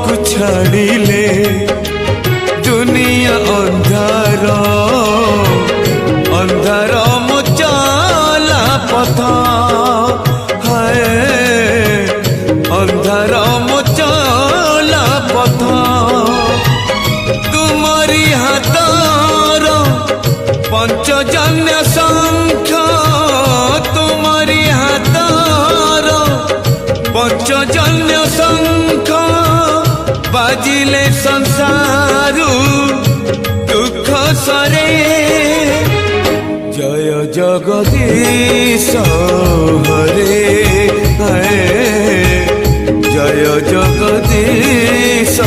को छाड़िले दुनिया अंधार अंधार मो चला पथ है अंधार मो चला पथ तुमरी हाथर पंचजन्य शंख तुमरी हाथर पंचजन्य शंख बाजिले संसारू दुख सरे जय जगदीश हरे जय जगदीश